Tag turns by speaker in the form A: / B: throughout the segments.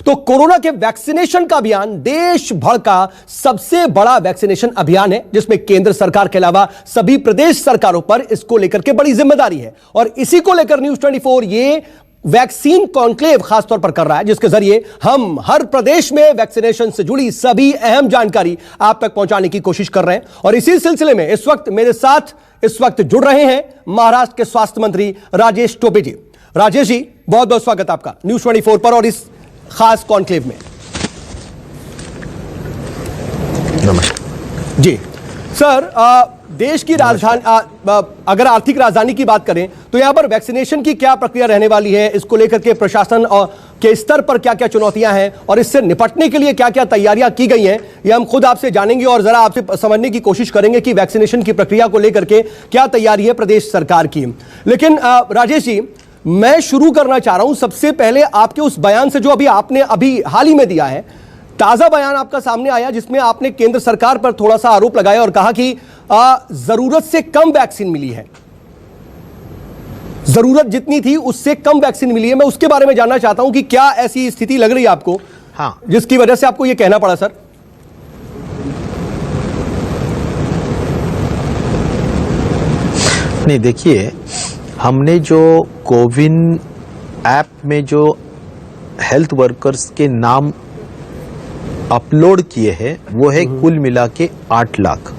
A: तो कोरोना के वैक्सीनेशन का अभियान देश भर का सबसे बड़ा वैक्सीनेशन अभियान है, जिसमें केंद्र सरकार के अलावा सभी प्रदेश सरकारों पर इसको लेकर के बड़ी जिम्मेदारी है। और इसी को लेकर न्यूज 24 ये वैक्सीन कॉन्क्लेव खासतौर पर कर रहा है, जिसके जरिए हम हर प्रदेश में वैक्सीनेशन से जुड़ी सभी अहम जानकारी आप तक पहुंचाने की कोशिश कर रहे हैं। और इसी सिलसिले में इस वक्त मेरे साथ जुड़ रहे हैं महाराष्ट्र के स्वास्थ्य मंत्री राजेश टोपे जी। राजेश जी, बहुत बहुत स्वागत आपका न्यूज 24 पर और इस खास कॉन्क्लेव में।
B: नमस्कार
A: जी सर, देश की राजधानी, अगर आर्थिक राजधानी की बात करें तो यहां पर वैक्सीनेशन की क्या प्रक्रिया रहने वाली है, इसको लेकर के प्रशासन के स्तर पर क्या क्या चुनौतियां हैं और इससे निपटने के लिए क्या क्या तैयारियां की गई हैं, ये हम खुद आपसे जानेंगे और जरा आपसे समझने की कोशिश करेंगे कि वैक्सीनेशन की प्रक्रिया को लेकर के क्या तैयारी है प्रदेश सरकार की। लेकिन राजेश जी, मैं शुरू करना चाह रहा हूं सबसे पहले आपके उस बयान से जो आपने हाल ही में दिया है। ताजा बयान आपका सामने आया जिसमें आपने केंद्र सरकार पर थोड़ा सा आरोप लगाया और कहा कि जरूरत से कम वैक्सीन मिली है, जरूरत जितनी थी उससे कम वैक्सीन मिली है। मैं उसके बारे में जानना चाहता हूं कि क्या ऐसी स्थिति लग रही है आपको,
B: हाँ,
A: जिसकी वजह से आपको यह कहना पड़ा सर?
B: नहीं, देखिए, हमने जो कोविन ऐप में जो हेल्थ वर्कर्स के नाम अपलोड किए हैं वो है कुल मिला के 8 लाख।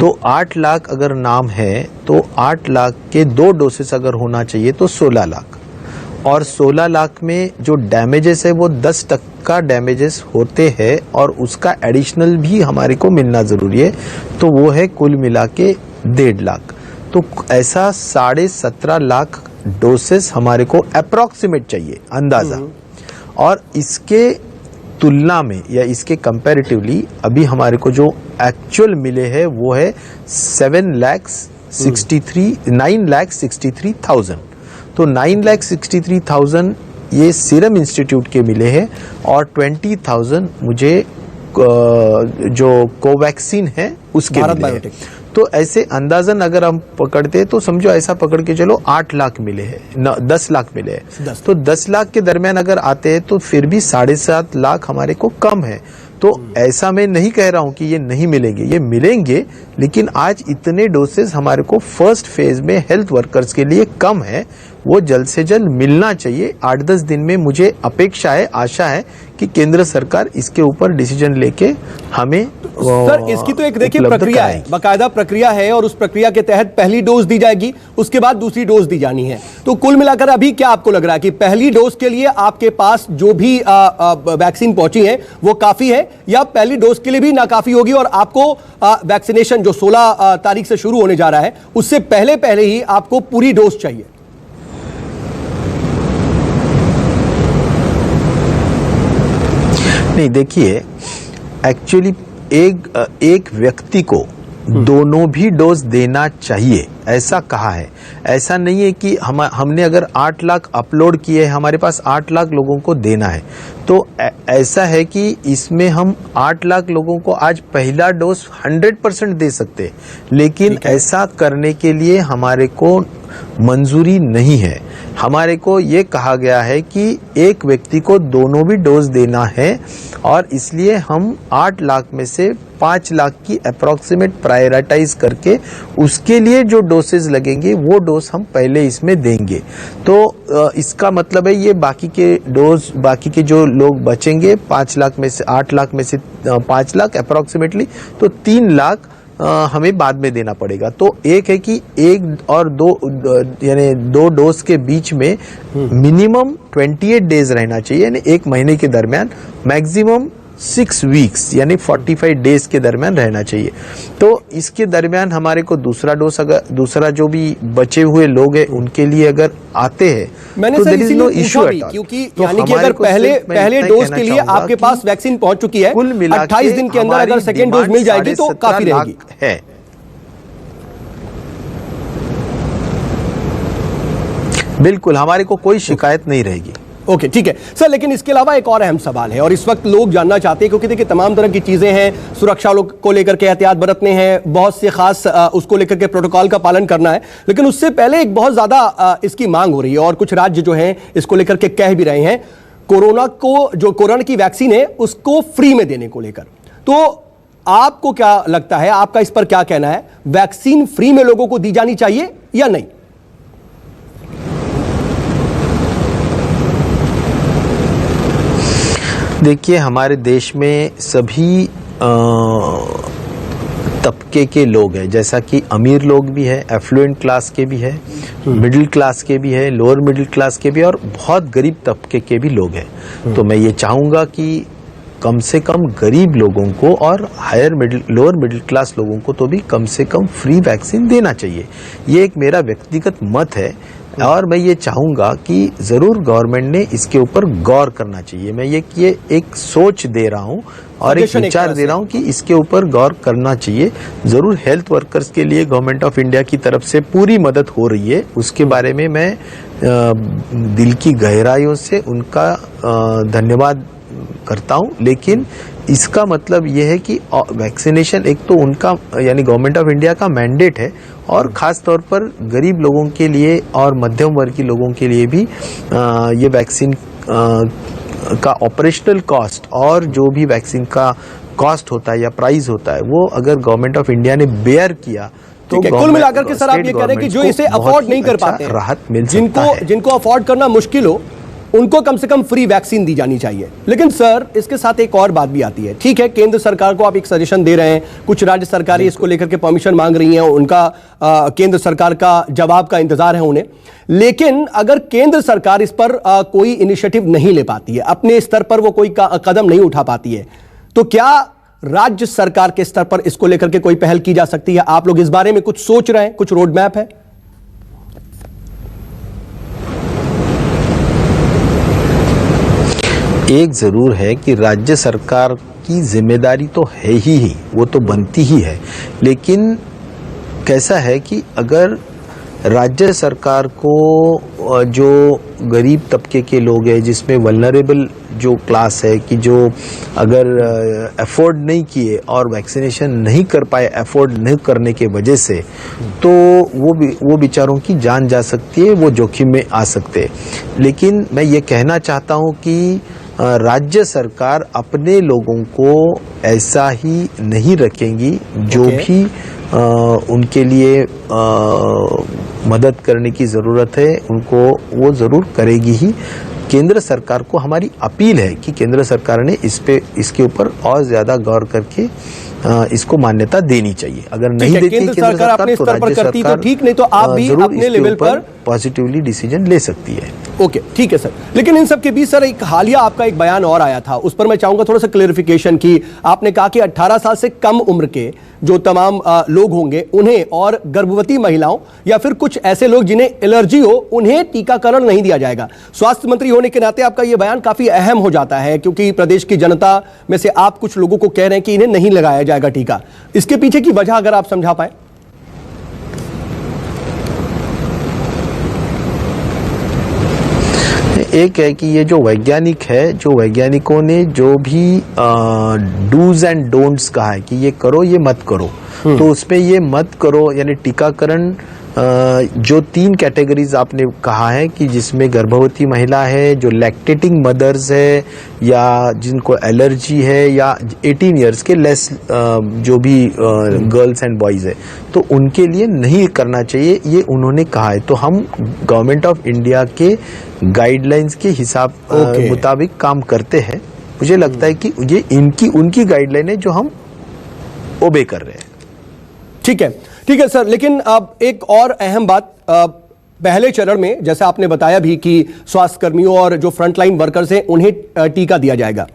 B: तो 8 लाख अगर नाम है तो 8 लाख के 2 डोसेस अगर होना चाहिए तो 16 लाख, और 16 लाख में जो डैमेजेस है वो 10% डैमेजेस होते हैं और उसका एडिशनल भी हमारे को मिलना जरूरी है, तो वो है कुल मिला के 1.5 लाख। तो ऐसा 17.5 लाख डोसेस हमारे को अप्रॉक्सीमेट चाहिए अंदाजा। और इसके तुलना में या इसके कंपैरेटिवली अभी हमारे को जो एक्चुअल मिले हैं वो है 9,63,000। तो 9,63,000 ये सीरम इंस्टीट्यूट के मिले हैं और 20,000 मुझे जो कोवैक्सीन है उसके मिले हैं। तो ऐसे अंदाजन अगर हम पकड़ते तो समझो ऐसा पकड़ के चलो 8 लाख मिले हैं, 10 लाख मिले हैं। तो 10 लाख के दरमियान अगर आते हैं तो फिर भी 7.5 लाख हमारे को कम है। तो ऐसा मैं नहीं कह रहा हूं कि ये नहीं मिलेंगे, ये मिलेंगे, लेकिन आज इतने डोसेस हमारे को फर्स्ट फेज में हेल्थ वर्कर्स के लिए कम है, वो जल्द से जल्द मिलना चाहिए। 8-10 दिन में मुझे अपेक्षा है, आशा है कि केंद्र सरकार इसके ऊपर डिसीजन लेके हमें
A: सर, इसकी तो एक देखिए प्रक्रिया है, बाकायदा प्रक्रिया है और उस प्रक्रिया के तहत पहली डोज दी जाएगी, उसके बाद दूसरी डोज दी जानी है। तो कुल मिलाकर अभी क्या आपको लग रहा है कि पहली डोज के लिए आपके पास जो भी वैक्सीन पहुंची है वो काफी है, या पहली डोज के लिए भी नाकाफी होगी और आपको वैक्सीनेशन जो 16 तारीख से शुरू होने जा रहा है उससे पहले ही आपको पूरी डोज चाहिए?
B: नहीं, देखिए, एक्चुअली एक व्यक्ति को दोनों भी डोज देना चाहिए ऐसा कहा है। ऐसा नहीं है कि हमने अगर 8 लाख अपलोड किए, हमारे पास 8 लाख लोगों को देना है, तो ऐसा है कि इसमें हम 8 लाख लोगों को आज पहला डोज 100% दे सकते हैं, लेकिन ऐसा करने के लिए हमारे को मंजूरी नहीं है। हमारे को ये कहा गया है कि एक व्यक्ति को दोनों भी डोज देना है और इसलिए हम 8 लाख में से 5 लाख की अप्रॉक्सीमेट प्रायोरिटाइज करके उसके लिए जो डोसेज लगेंगे वो डोज हम पहले इसमें देंगे। तो इसका मतलब है ये बाकी के डोज, बाकी के जो लोग बचेंगे 5 लाख में से 8 लाख में से 5 लाख अप्रॉक्सीमेटली, तो 3 लाख हमें बाद में देना पड़ेगा। तो एक है कि 1 और 2 यानी 2 डोज के बीच में मिनिमम 28 डेज रहना चाहिए, यानी 1 महीने के दरमियान, मैक्सिमम 6 वीक्स यानी 45 डेज के दरमियान रहना चाहिए। तो इसके दरमियान हमारे को दूसरा डोज, अगर दूसरा जो भी बचे हुए लोग हैं उनके लिए अगर आते हैं तो there is no issue at all,
A: क्योंकि यानी कि अगर पहले डोज के लिए आपके पास वैक्सीन पहुंच चुकी है, 28 दिन के अंदर अगर सेकेंड डोज मिल जाएगी तो काफी रहेगी।
B: है बिल्कुल, हमारे को कोई शिकायत नहीं रहेगी।
A: ओके, ठीक है सर, लेकिन इसके अलावा एक और अहम सवाल है और इस वक्त लोग जानना चाहते हैं, क्योंकि देखिए तमाम तरह की चीजें हैं, सुरक्षा को लेकर के एहतियात बरतने हैं, बहुत से खास उसको लेकर के प्रोटोकॉल का पालन करना है, लेकिन उससे पहले एक बहुत ज्यादा इसकी मांग हो रही है और कुछ राज्य जो हैं इसको लेकर के कह भी रहे हैं कोरोना की वैक्सीन है उसको फ्री में देने को लेकर। तो आपको क्या लगता है, आपका इस पर क्या कहना है, वैक्सीन फ्री में लोगों को दी जानी चाहिए या नहीं?
B: देखिए, हमारे देश में सभी तबके के लोग हैं, जैसा कि अमीर लोग भी हैं, एफ्लुएंट क्लास के भी हैं, मिडिल क्लास के भी हैं, लोअर मिडिल क्लास के भी, और बहुत गरीब तबके के भी लोग हैं। तो मैं ये चाहूँगा कि कम से कम गरीब लोगों को और लोअर मिडिल क्लास लोगों को तो भी कम से कम फ्री वैक्सीन देना चाहिए। ये एक मेरा व्यक्तिगत मत है और मैं ये चाहूँगा कि ज़रूर गवर्नमेंट ने इसके ऊपर गौर करना चाहिए। मैं ये एक सोच दे रहा हूँ और एक विचार दे रहा हूँ कि इसके ऊपर गौर करना चाहिए। ज़रूर हेल्थ वर्कर्स के लिए गवर्नमेंट ऑफ इंडिया की तरफ से पूरी मदद हो रही है, उसके बारे में मैं दिल की गहराइयों से उनका धन्यवाद करता हूँ। लेकिन इसका मतलब यह है कि वैक्सीनेशन एक तो उनका यानी गवर्नमेंट ऑफ इंडिया का मैंडेट है, और ख़ास तौर पर गरीब लोगों के लिए और मध्यम वर्गीय लोगों के लिए भी ये वैक्सीन का ऑपरेशनल कॉस्ट और जो भी वैक्सीन का कॉस्ट होता है या प्राइस होता है, वो अगर गवर्नमेंट ऑफ इंडिया ने बेयर किया तो
A: कुल मिलाकर के सर आप ये कह रहे हैं कि जो इसे अफोर्ड नहीं कर पाते,
B: राहत मिल सकता है।
A: जिनको अफोर्ड करना मुश्किल हो उनको कम से कम फ्री वैक्सीन दी जानी चाहिए। लेकिन सर इसके साथ एक और बात भी आती है। ठीक है, केंद्र सरकार को आप एक सजेशन दे रहे हैं, कुछ राज्य सरकारें इसको लेकर के परमिशन मांग रही हैं, उनका केंद्र सरकार का जवाब का इंतजार है उन्हें। लेकिन अगर केंद्र सरकार इस पर कोई इनिशिएटिव नहीं ले पाती है, अपने स्तर पर वो कोई कदम नहीं उठा पाती है, तो क्या राज्य सरकार के स्तर पर इसको लेकर के कोई पहल की जा सकती है? आप लोग इस बारे में कुछ सोच रहे हैं, कुछ रोड मैप है?
B: एक जरूर है कि राज्य सरकार की जिम्मेदारी तो है ही, वो तो बनती ही है। लेकिन कैसा है कि अगर राज्य सरकार को जो गरीब तबके के लोग हैं, जिसमें वल्नरेबल जो क्लास है, कि जो अगर अफोर्ड नहीं किए और वैक्सीनेशन नहीं कर पाए अफोर्ड नहीं करने के वजह से, तो वो बेचारों की जान जा सकती है, वो जोखिम में आ सकते हैं। लेकिन मैं ये कहना चाहता हूँ कि राज्य सरकार अपने लोगों को ऐसा ही नहीं रखेंगी, जो भी उनके लिए मदद करने की ज़रूरत है उनको वो ज़रूर करेगी ही। केंद्र सरकार को हमारी अपील है कि केंद्र सरकार ने इसके ऊपर और ज़्यादा गौर करके इसको मान्यता देनी चाहिए। अगर नहीं देती केंद्र सरकार
A: अपने स्तर पर करती तो ठीक, नहीं तो आप भी अपने लेवल पर
B: पॉजिटिवली डिसीजन ले सकती है।
A: ओके, ठीक है सर। लेकिन इन सब के बीच सर एक हालिया आपका एक बयान और आया था, उस पर मैं चाहूंगा थोड़ा सा क्लेरिफिकेशन की। आपने कहा कि 18 साल से कम उम्र के जो तमाम लोग होंगे उन्हें, और गर्भवती महिलाओं या फिर कुछ ऐसे लोग जिन्हें एलर्जी हो, उन्हें टीकाकरण नहीं दिया जाएगा। स्वास्थ्य मंत्री होने के नाते आपका यह बयान काफी अहम हो जाता है, क्योंकि प्रदेश की जनता में से आप कुछ लोगों को कह रहे हैं कि इन्हें नहीं लगाया जाएगा टीका। इसके पीछे की वजह अगर आप समझा पाए।
B: एक है कि ये जो वैज्ञानिक है, जो वैज्ञानिकों ने जो भी डूज एंड डोंट्स कहा है कि ये करो ये मत करो, तो उसमें ये मत करो यानी टीकाकरण जो 3 कैटेगरीज आपने कहा है कि जिसमें गर्भवती महिला है, जो लैक्टेटिंग मदर्स है, या जिनको एलर्जी है, या 18 इयर्स के लेस जो भी गर्ल्स एंड बॉयज है, तो उनके लिए नहीं करना चाहिए, ये उन्होंने कहा है। तो हम गवर्नमेंट ऑफ इंडिया के गाइडलाइंस के हिसाब मुताबिक काम करते हैं। मुझे लगता है कि ये उनकी गाइडलाइन है जो हम ओबे कर रहे हैं।
A: ठीक है सर। लेकिन अब एक और अहम बात, पहले चरण में जैसे आपने बताया भी कि स्वास्थ्य कर्मियों और जो फ्रंटलाइन वर्कर्स हैं उन्हें टीका दिया जाएगा।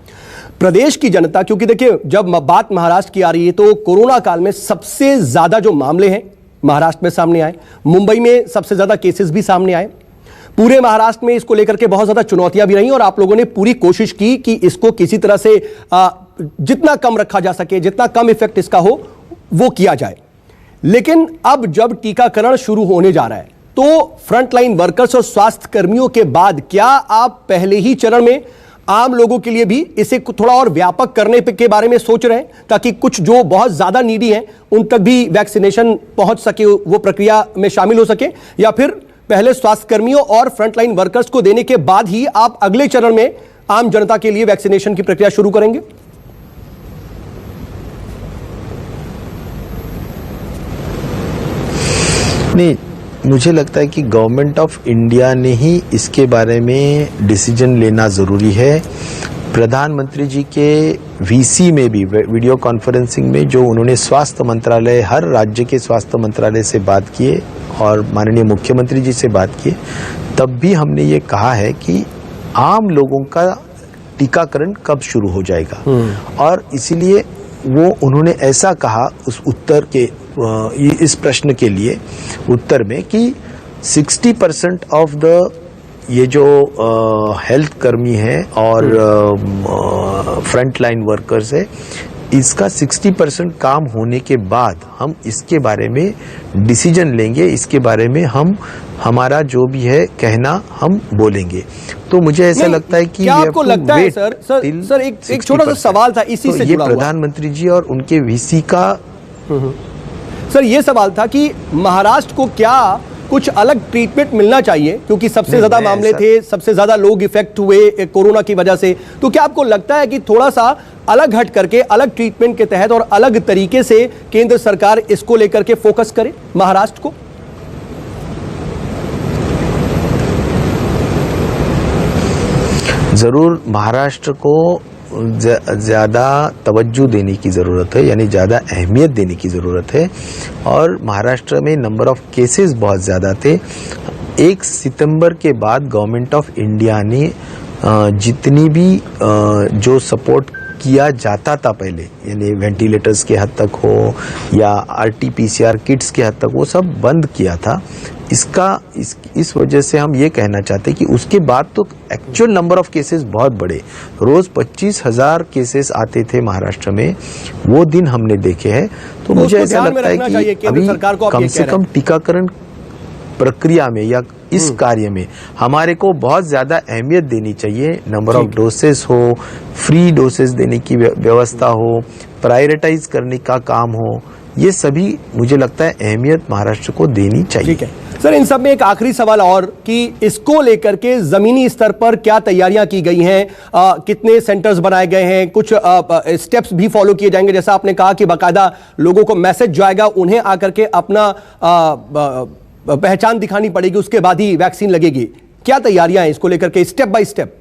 A: प्रदेश की जनता, क्योंकि देखिए जब बात महाराष्ट्र की आ रही है तो कोरोना काल में सबसे ज्यादा जो मामले हैं महाराष्ट्र में सामने आए, मुंबई में सबसे ज्यादा केसेस भी सामने आए, पूरे महाराष्ट्र में इसको लेकर के बहुत ज्यादा चुनौतियां भी रही और आप लोगों ने पूरी कोशिश की कि इसको किसी तरह से जितना कम रखा जा सके, जितना कम इफेक्ट इसका हो वो किया जाए। लेकिन अब जब टीकाकरण शुरू होने जा रहा है तो फ्रंटलाइन वर्कर्स और स्वास्थ्य कर्मियों के बाद क्या आप पहले ही चरण में आम लोगों के लिए भी इसे थोड़ा और व्यापक करने के बारे में सोच रहे हैं, ताकि कुछ जो बहुत ज्यादा नीडी हैं उन तक भी वैक्सीनेशन पहुंच सके, वो प्रक्रिया में शामिल हो सके, या फिर पहले स्वास्थ्य कर्मियों और फ्रंटलाइन वर्कर्स को देने के बाद ही आप अगले चरण में आम जनता के लिए वैक्सीनेशन की प्रक्रिया शुरू करेंगे?
B: नहीं, मुझे लगता है कि गवर्नमेंट ऑफ इंडिया ने ही इसके बारे में डिसीजन लेना ज़रूरी है। प्रधानमंत्री जी के वीसी में भी वीडियो कॉन्फ्रेंसिंग में जो उन्होंने स्वास्थ्य मंत्रालय, हर राज्य के स्वास्थ्य मंत्रालय से बात किए और माननीय मुख्यमंत्री जी से बात किए, तब भी हमने ये कहा है कि आम लोगों का टीकाकरण कब शुरू हो जाएगा। और इसीलिए वो उन्होंने ऐसा कहा उस उत्तर के इस प्रश्न के लिए उत्तर में कि 60% ऑफ द ये जो हेल्थ कर्मी है और फ्रंट लाइन वर्कर्स है, इसका 60% काम होने के बाद हम इसके बारे में डिसीजन लेंगे, इसके बारे में हम हमारा जो भी है कहना हम बोलेंगे। तो मुझे ऐसा लगता है कि
A: क्या आपको लगता है सर एक छोटा सा सवाल था इसी से जुड़ा हुआ।
B: प्रधानमंत्री जी और उनके वीसी का
A: सर ये सवाल था कि महाराष्ट्र को क्या कुछ अलग ट्रीटमेंट मिलना चाहिए, क्योंकि सबसे ज्यादा मामले थे, सबसे ज्यादा लोग इफेक्ट हुए कोरोना की वजह से। तो क्या आपको लगता है कि थोड़ा सा अलग हट करके अलग ट्रीटमेंट के तहत और अलग तरीके से केंद्र सरकार इसको लेकर के फोकस करे महाराष्ट्र को?
B: जरूर महाराष्ट्र को ज़्यादा तवज्जो देने की ज़रूरत है, यानी ज़्यादा अहमियत देने की ज़रूरत है। और महाराष्ट्र में नंबर ऑफ केसेस बहुत ज़्यादा थे। 1 सितंबर के बाद गवर्नमेंट ऑफ इंडिया ने जितनी भी जो सपोर्ट किया जाता था पहले, यानी वेंटिलेटर्स के हद तक हो या RT-PCR किट्स के हद तक, वो सब बंद किया था। इस वजह से हम ये कहना चाहते हैं कि उसके बाद तो एक्चुअल नंबर ऑफ केसेस बहुत बड़े, रोज 25,000 केसेस आते थे महाराष्ट्र में, वो दिन हमने देखे हैं। तो मुझे ऐसा लगता है कि अभी कम से कम टीकाकरण प्रक्रिया में या इस कार्य में हमारे को बहुत ज्यादा अहमियत देनी चाहिए। नंबर ऑफ डोसेस हो, फ्री डोसेस देने की व्यवस्था हो, प्रायोरिटाइज करने का काम हो, ये सभी मुझे लगता है अहमियत महाराष्ट्र को देनी चाहिए।
A: ठीक है सर, इन सब में एक आखिरी सवाल और कि इसको लेकर के जमीनी स्तर पर क्या तैयारियां की गई हैं, कितने सेंटर्स बनाए गए हैं, कुछ स्टेप्स भी फॉलो किए जाएंगे? जैसा आपने कहा कि बाकायदा लोगों को मैसेज जाएगा, उन्हें आकर के अपना पहचान दिखानी पड़ेगी, उसके बाद ही वैक्सीन लगेगी। क्या तैयारियां हैं इसको लेकर के स्टेप बाय स्टेप?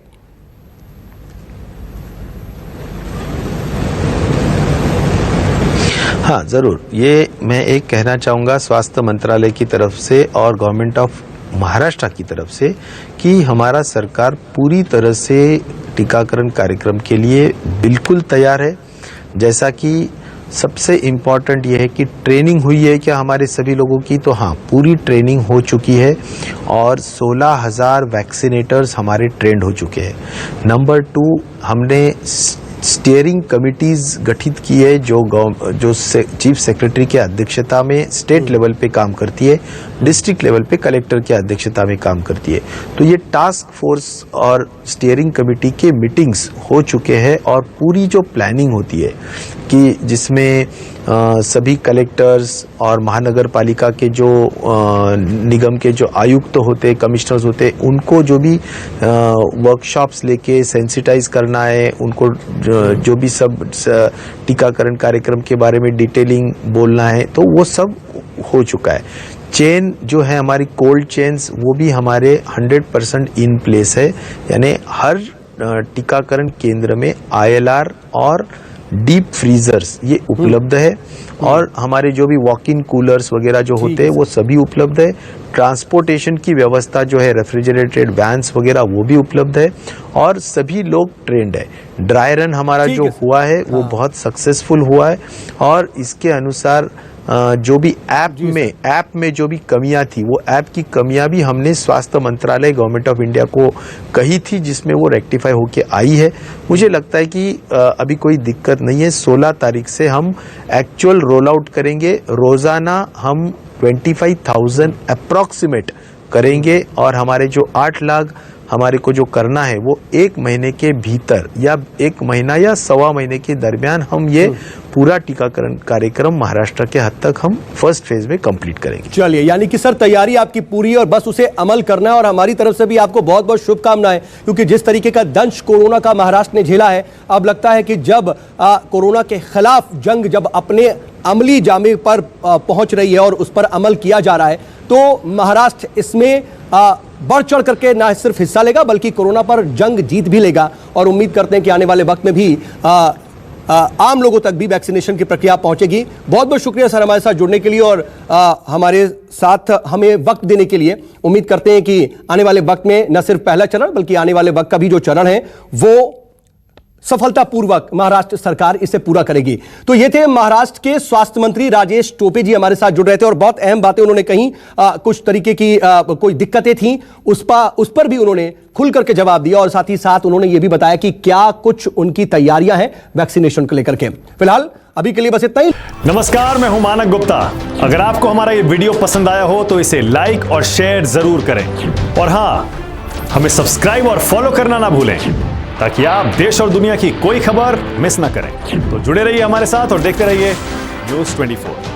B: हाँ जरूर, ये मैं एक कहना चाहूँगा स्वास्थ्य मंत्रालय की तरफ से और गवर्नमेंट ऑफ महाराष्ट्र की तरफ से कि हमारा सरकार पूरी तरह से टीकाकरण कार्यक्रम के लिए बिल्कुल तैयार है। जैसा कि सबसे इम्पॉर्टेंट ये है कि ट्रेनिंग हुई है क्या हमारे सभी लोगों की, तो हाँ पूरी ट्रेनिंग हो चुकी है और 16,000 वैक्सीनेटर्स हमारे ट्रेंड हो चुके हैं। नंबर 2, हमने स्टीयरिंग कमिटीज गठित की है जो चीफ सेक्रेटरी के अध्यक्षता में स्टेट लेवल पे काम करती है, डिस्ट्रिक्ट लेवल पे कलेक्टर के अध्यक्षता में काम करती है। तो ये टास्क फोर्स और स्टीयरिंग कमेटी के मीटिंग्स हो चुके हैं और पूरी जो प्लानिंग होती है कि जिसमें सभी कलेक्टर्स और महानगर पालिका के जो निगम के जो आयुक्त होते, कमिश्नर्स होते, उनको जो भी वर्कशॉप्स लेके सेंसिटाइज करना है, उनको जो भी सब टीकाकरण कार्यक्रम के बारे में डिटेलिंग बोलना है, तो वो सब हो चुका है। चेन जो है हमारी कोल्ड चेन्स, वो भी हमारे 100% इन प्लेस है, यानी हर टीकाकरण केंद्र में ILR और डीप फ्रीजर्स ये उपलब्ध है और हमारे जो भी वॉक इन कूलर्स वगैरह जो होते हैं वो सभी उपलब्ध है। ट्रांसपोर्टेशन की व्यवस्था जो है, रेफ्रिजरेटेड वैन्स वगैरह वो भी उपलब्ध है और सभी लोग ट्रेंड है। ड्राई रन हमारा जो हुआ है वो बहुत सक्सेसफुल हुआ है और इसके अनुसार जो भी ऐप में जो भी कमियां थी, वो ऐप की कमियां भी हमने स्वास्थ्य मंत्रालय गवर्नमेंट ऑफ इंडिया को कही थी, जिसमें वो रेक्टिफाई होके आई है। मुझे लगता है कि अभी कोई दिक्कत नहीं है। 16 तारीख से हम एक्चुअल रोल आउट करेंगे। रोजाना हम 25,000 अप्रॉक्सीमेट करेंगे और हमारे जो 8 लाख हमारे को जो करना है वो 1 महीने के भीतर या 1 महीना या 1.25 महीने के दरमियान हम ये पूरा टीकाकरण कार्यक्रम महाराष्ट्र के हद तक हम फर्स्ट फेज में कंप्लीट करेंगे।
A: चलिए, यानी कि सर तैयारी आपकी पूरी है और बस उसे अमल करना है, और हमारी तरफ से भी आपको बहुत बहुत शुभकामनाएं, क्योंकि जिस तरीके का दंश कोरोना का महाराष्ट्र ने झेला है, अब लगता है कि जब कोरोना के खिलाफ जंग जब अपने अमली जामे पर पहुंच रही है और उस पर अमल किया जा रहा है, तो महाराष्ट्र इसमें बढ़ चढ़ करके ना सिर्फ हिस्सा लेगा बल्कि कोरोना पर जंग जीत भी लेगा। और उम्मीद करते हैं कि आने वाले वक्त में भी आम लोगों तक भी वैक्सीनेशन की प्रक्रिया पहुंचेगी। बहुत बहुत शुक्रिया सर हमारे साथ जुड़ने के लिए और हमारे साथ हमें वक्त देने के लिए। उम्मीद करते हैं कि आने वाले वक्त में न सिर्फ पहला चरण बल्कि आने वाले वक्त का भी जो चरण है वो सफलतापूर्वक महाराष्ट्र सरकार इसे पूरा करेगी। तो ये थे महाराष्ट्र के स्वास्थ्य मंत्री राजेश टोपे जी हमारे साथ जुड़ रहे थे और बहुत अहम बातें उन्होंने कही। कुछ तरीके की कोई दिक्कतें थी उस पर भी उन्होंने खुल करके जवाब दिया और साथ ही साथ उन्होंने ये भी बताया कि क्या कुछ उनकी तैयारियां हैं वैक्सीनेशन को लेकर के। फिलहाल अभी के लिए बस इतना ही।
C: नमस्कार, मैं हूं मानक गुप्ता। अगर आपको हमारा ये वीडियो पसंद आया हो तो इसे लाइक और शेयर जरूर करें और हाँ, हमें सब्सक्राइब और फॉलो करना ना भूलें ताकि आप देश और दुनिया की कोई खबर मिस ना करें। तो जुड़े रहिए हमारे साथ और देखते रहिए न्यूज़ 24।